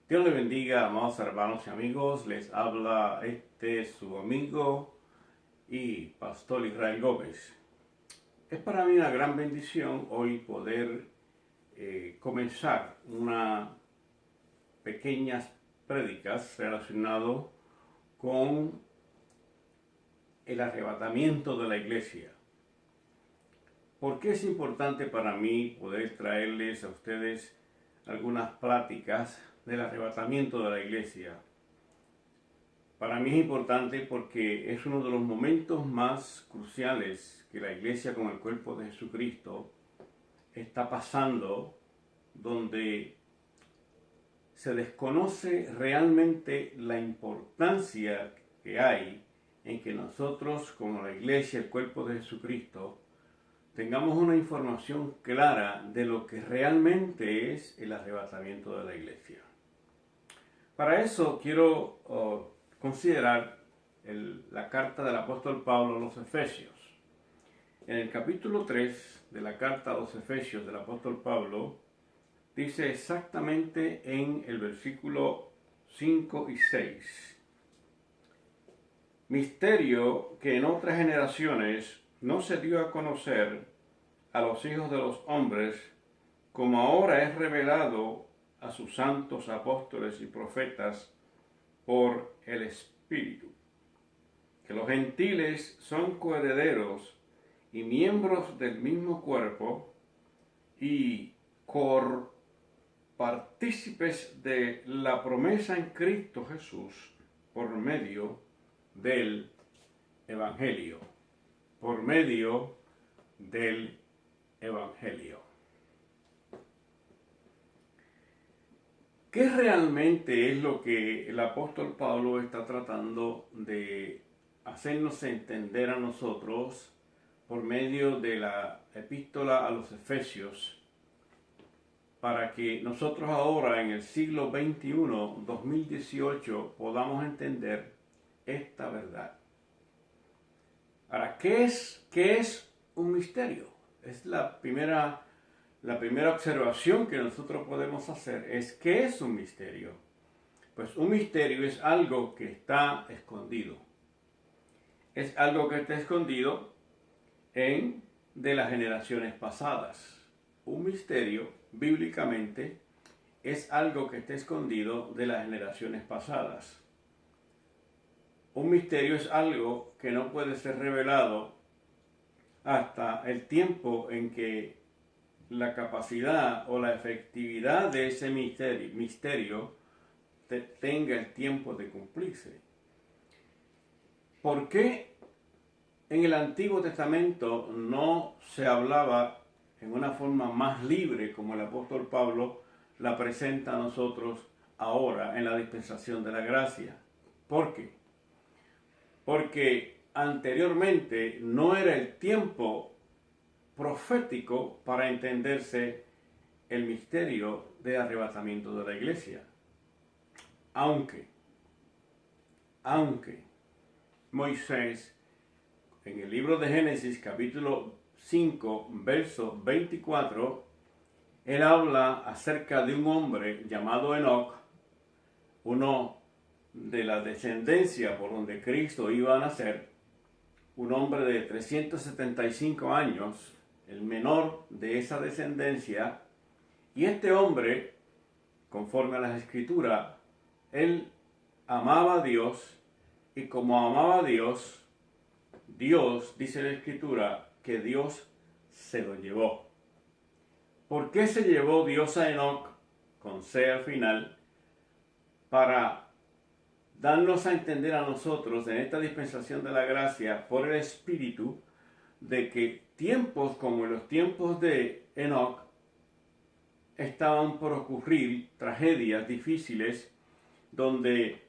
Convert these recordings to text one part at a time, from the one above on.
Dios le bendiga, amados hermanos y amigos. Les habla su amigo y pastor Israel Gómez. Es para mí una gran bendición hoy poder comenzar unas pequeñas prédicas relacionado con el arrebatamiento de la iglesia. ¿Por qué es importante para mí poder traerles a ustedes algunas pláticas del arrebatamiento de la iglesia? Para mí es importante porque es uno de los momentos más cruciales que la iglesia como el cuerpo de Jesucristo está pasando, donde se desconoce realmente la importancia que hay en que nosotros como la iglesia, el cuerpo de Jesucristo, tengamos una información clara de lo que realmente es el arrebatamiento de la iglesia. Para eso quiero considerar la carta del apóstol Pablo a los Efesios. En el capítulo 3 de la carta a los Efesios del apóstol Pablo, dice exactamente en el versículo 5 y 6: misterio que en otras generaciones no se dio a conocer a los hijos de los hombres, como ahora es revelado a sus santos apóstoles y profetas por el Espíritu, que los gentiles son coherederos y miembros del mismo cuerpo y partícipes de la promesa en Cristo Jesús por medio del Evangelio. Por medio del Evangelio. ¿Qué realmente es lo que el apóstol Pablo está tratando de hacernos entender a nosotros por medio de la epístola a los Efesios, para que nosotros ahora en el siglo XXI, 2018, podamos entender esta verdad? Ahora, ¿qué es un misterio? Es la primera observación que nosotros podemos hacer, es ¿qué es un misterio? Pues un misterio es algo que está escondido. Es algo que está escondido de las generaciones pasadas. Un misterio, bíblicamente, es algo que está escondido de las generaciones pasadas. Un misterio es algo que no puede ser revelado hasta el tiempo en que la capacidad o la efectividad de ese misterio tenga el tiempo de cumplirse. ¿Por qué en el Antiguo Testamento no se hablaba en una forma más libre como el apóstol Pablo la presenta a nosotros ahora en la dispensación de la gracia? ¿Por qué? Porque anteriormente no era el tiempo profético para entenderse el misterio de arrebatamiento de la iglesia. Aunque Moisés, en el libro de Génesis capítulo 5, verso 24, él habla acerca de un hombre llamado Enoc, uno de la descendencia por donde Cristo iba a nacer, un hombre de 375 años, el menor de esa descendencia, y este hombre, conforme a las escrituras, él amaba a Dios, y como amaba a Dios, dice la escritura, que Dios se lo llevó. ¿Por qué se llevó Dios a Enoc, con C al final? Para darnos a entender a nosotros en esta dispensación de la gracia por el Espíritu, de que tiempos como los tiempos de Enoc estaban por ocurrir, tragedias difíciles, donde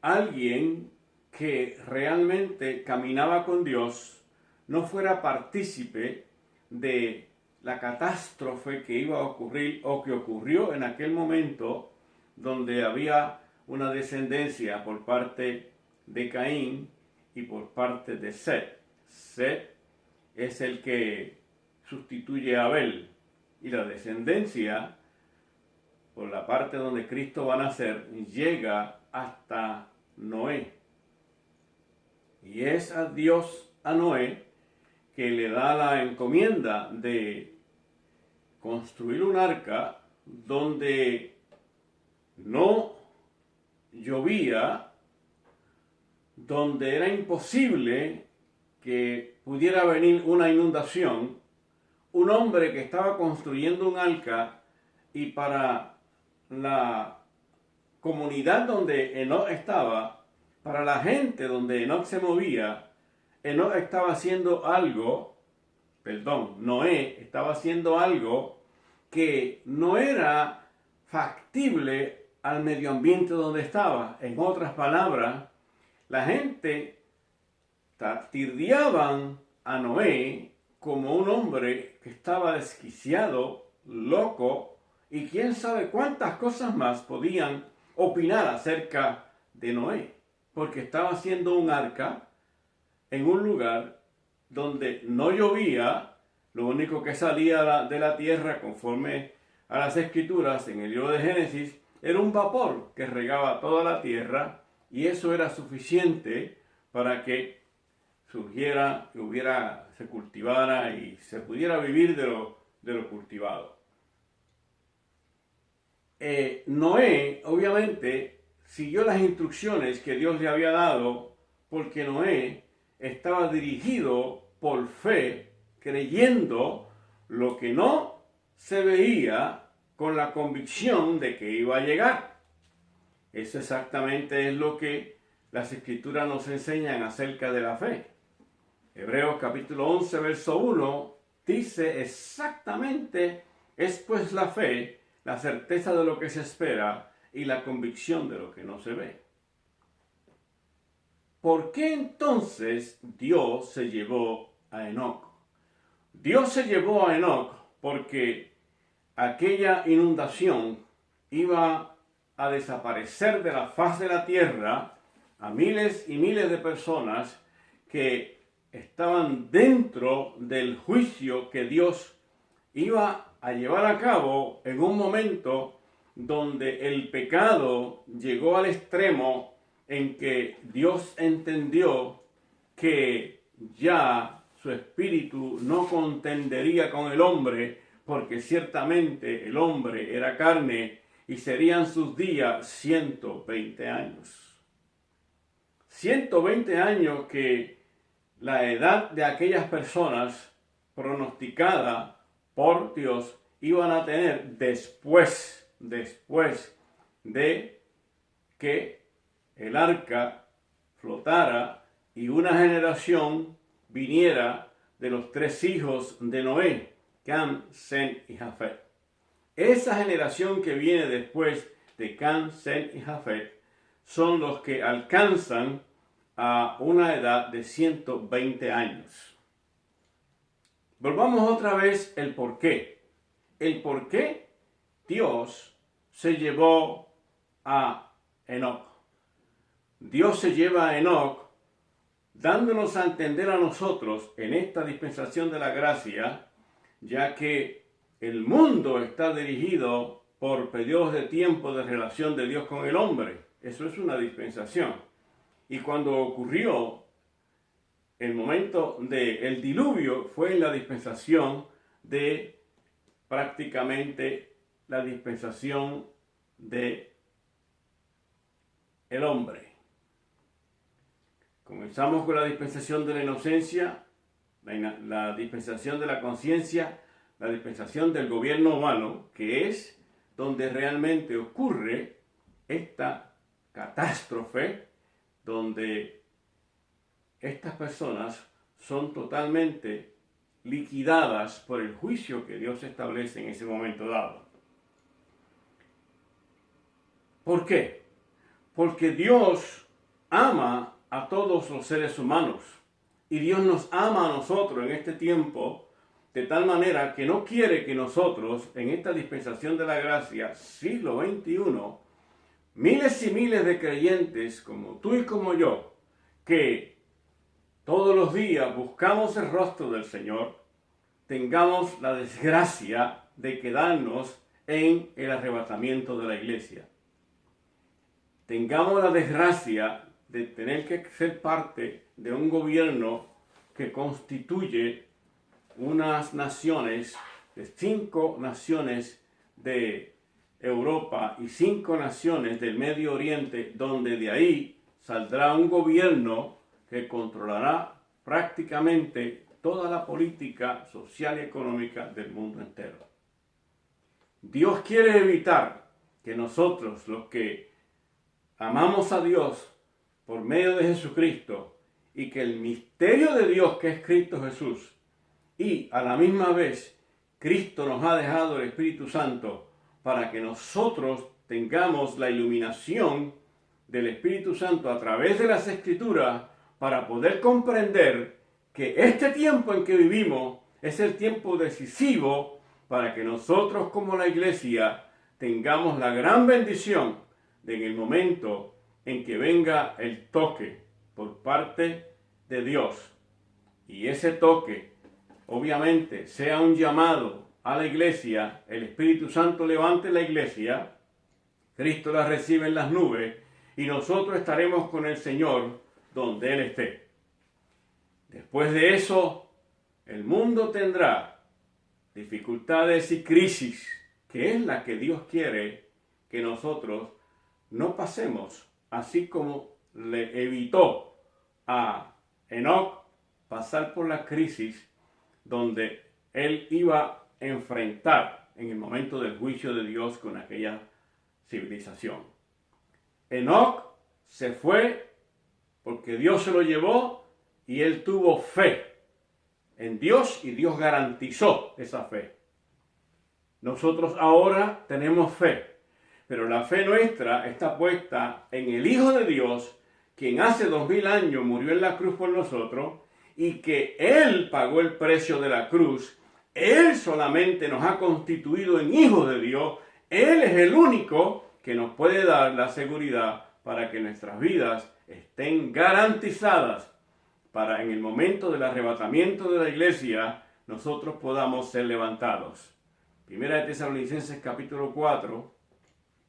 alguien que realmente caminaba con Dios no fuera partícipe de la catástrofe que iba a ocurrir o que ocurrió en aquel momento, donde había una descendencia por parte de Caín y por parte de Set. Set es el que sustituye a Abel, y la descendencia por la parte donde Cristo va a nacer, llega hasta Noé. Y es a Dios, a Noé, que le da la encomienda de construir un arca donde no llovía, donde era imposible que pudiera venir una inundación. Un hombre que estaba construyendo un arca, y para la comunidad donde Enoc estaba, para la gente donde Enoc se movía, Enoc estaba haciendo algo, Noé estaba haciendo algo que no era factible al medio ambiente donde estaba. En otras palabras, la gente tildaban a Noé como un hombre que estaba desquiciado, loco, y quién sabe cuántas cosas más podían opinar acerca de Noé, porque estaba haciendo un arca en un lugar donde no llovía. Lo único que salía de la tierra, conforme a las escrituras en el libro de Génesis, era un vapor que regaba toda la tierra, y eso era suficiente para que surgiera, se cultivara y se pudiera vivir de lo cultivado. Noé, obviamente, siguió las instrucciones que Dios le había dado, porque Noé estaba dirigido por fe, creyendo lo que no se veía, con la convicción de que iba a llegar. Eso exactamente es lo que las escrituras nos enseñan acerca de la fe. Hebreos capítulo 11, verso 1, dice exactamente: es pues la fe, la certeza de lo que se espera y la convicción de lo que no se ve. ¿Por qué entonces Dios se llevó a Enoc? Dios se llevó a Enoc porque aquella inundación iba a desaparecer de la faz de la tierra a miles y miles de personas que estaban dentro del juicio que Dios iba a llevar a cabo en un momento donde el pecado llegó al extremo en que Dios entendió que ya su espíritu no contendería con el hombre, porque ciertamente el hombre era carne y serían sus días 120 años. 120 años que la edad de aquellas personas pronosticada por Dios iban a tener después de que el arca flotara y una generación viniera de los 3 hijos de Noé, Cam, Sem y Jafet. Esa generación que viene después de Cam, Sem y Jafet son los que alcanzan a una edad de 120 años. Volvamos otra vez el por qué. El por qué Dios se llevó a Enoc. Dios se lleva a Enoc dándonos a entender a nosotros en esta dispensación de la gracia, ya que el mundo está dirigido por periodos de tiempo de relación de Dios con el hombre. Eso es una dispensación. Y cuando ocurrió el momento del diluvio, fue en la dispensación de prácticamente la dispensación de el hombre. Comenzamos con la dispensación de la inocencia, la dispensación de la conciencia, la dispensación del gobierno humano, que es donde realmente ocurre esta catástrofe, donde estas personas son totalmente liquidadas por el juicio que Dios establece en ese momento dado. ¿Por qué? Porque Dios ama a todos los seres humanos y Dios nos ama a nosotros en este tiempo de tal manera que no quiere que nosotros en esta dispensación de la gracia, siglo XXI, miles y miles de creyentes como tú y como yo, que todos los días buscamos el rostro del Señor, tengamos la desgracia de quedarnos en el arrebatamiento de la iglesia. Tengamos la desgracia de tener que ser parte de un gobierno que constituye unas naciones, de 5 naciones de Europa y 5 naciones del Medio Oriente, donde de ahí saldrá un gobierno que controlará prácticamente toda la política social y económica del mundo entero. Dios quiere evitar que nosotros, los que amamos a Dios por medio de Jesucristo, y que el misterio de Dios, que es Cristo Jesús, y a la misma vez Cristo nos ha dejado el Espíritu Santo para que nosotros tengamos la iluminación del Espíritu Santo a través de las Escrituras, para poder comprender que este tiempo en que vivimos es el tiempo decisivo para que nosotros como la iglesia tengamos la gran bendición de en el momento en que venga el toque por parte de Dios, y ese toque obviamente sea un llamado a la iglesia, el Espíritu Santo levante la iglesia, Cristo la recibe en las nubes y nosotros estaremos con el Señor donde Él esté. Después de eso, el mundo tendrá dificultades y crisis, que es la que Dios quiere que nosotros no pasemos, así como le evitó a Enoc pasar por la crisis donde él iba a enfrentar en el momento del juicio de Dios con aquella civilización. Enoc se fue porque Dios se lo llevó y él tuvo fe en Dios y Dios garantizó esa fe. Nosotros ahora tenemos fe, pero la fe nuestra está puesta en el Hijo de Dios, quien hace 2000 años murió en la cruz por nosotros y que Él pagó el precio de la cruz. Él solamente nos ha constituido en hijos de Dios. Él es el único que nos puede dar la seguridad para que nuestras vidas estén garantizadas, para en el momento del arrebatamiento de la iglesia nosotros podamos ser levantados. Primera de Tesalonicenses capítulo 4,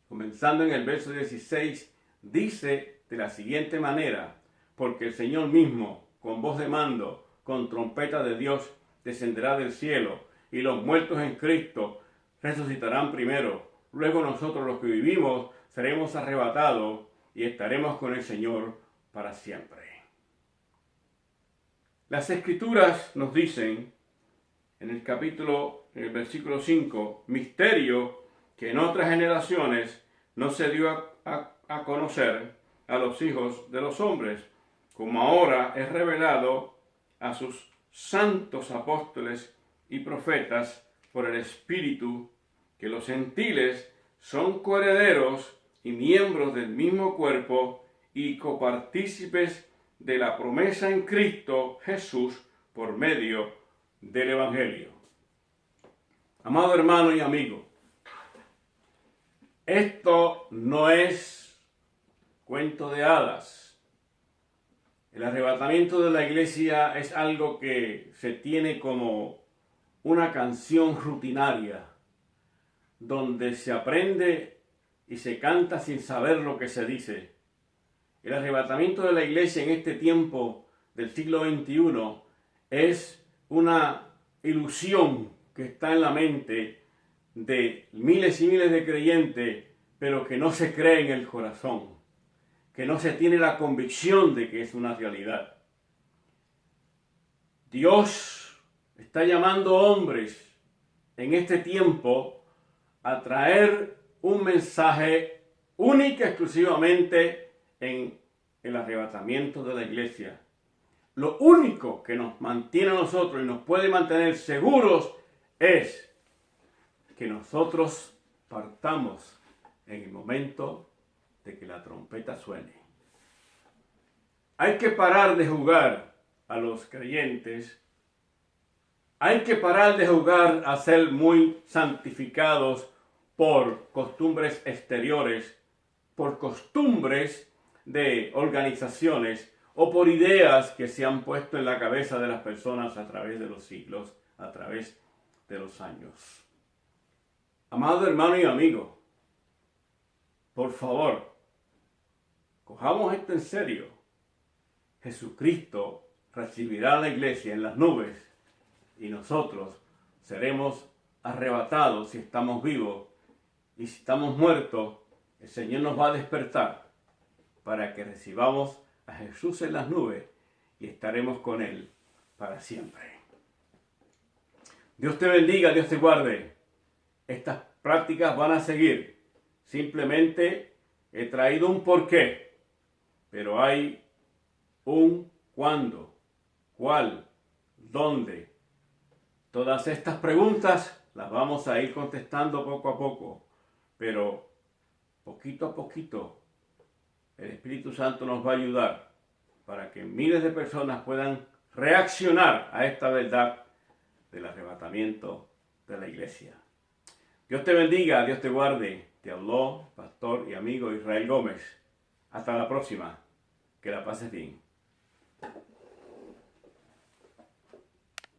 comenzando en el verso 16, dice de la siguiente manera: porque el Señor mismo, con voz de mando, con trompeta de Dios, descenderá del cielo, y los muertos en Cristo resucitarán primero. Luego nosotros los que vivimos seremos arrebatados y estaremos con el Señor para siempre. Las Escrituras nos dicen en el versículo 5, misterio que en otras generaciones no se dio a conocer a los hijos de los hombres, como ahora es revelado a sus santos apóstoles y profetas por el Espíritu, que los gentiles son coherederos y miembros del mismo cuerpo y copartícipes de la promesa en Cristo Jesús por medio del Evangelio. Amado hermano y amigo, esto no es cuento de hadas. El arrebatamiento de la iglesia es algo que se tiene como una canción rutinaria, donde se aprende y se canta sin saber lo que se dice. El arrebatamiento de la iglesia en este tiempo del siglo XXI es una ilusión que está en la mente de miles y miles de creyentes, pero que no se cree en el corazón, que no se tiene la convicción de que es una realidad. Dios está llamando hombres en este tiempo a traer un mensaje única exclusivamente en el arrebatamiento de la iglesia. Lo único que nos mantiene a nosotros y nos puede mantener seguros es que nosotros partamos en el momento de que la trompeta suene. Hay que parar de jugar a los creyentes. Hay que parar de jugar a ser muy santificados por costumbres exteriores, por costumbres de organizaciones o por ideas que se han puesto en la cabeza de las personas a través de los siglos, a través de los años. Amado hermano y amigo, por favor, cojamos esto en serio. Jesucristo recibirá a la iglesia en las nubes y nosotros seremos arrebatados si estamos vivos, y si estamos muertos, el Señor nos va a despertar para que recibamos a Jesús en las nubes y estaremos con Él para siempre. Dios te bendiga, Dios te guarde. Estas prácticas van a seguir. Simplemente he traído un porqué, pero hay un cuándo, cuál, dónde. Todas estas preguntas las vamos a ir contestando poco a poco, pero poquito a poquito el Espíritu Santo nos va a ayudar para que miles de personas puedan reaccionar a esta verdad del arrebatamiento de la iglesia. Dios te bendiga, Dios te guarde. Te habló pastor y amigo Israel Gómez. Hasta la próxima. Que la pases bien.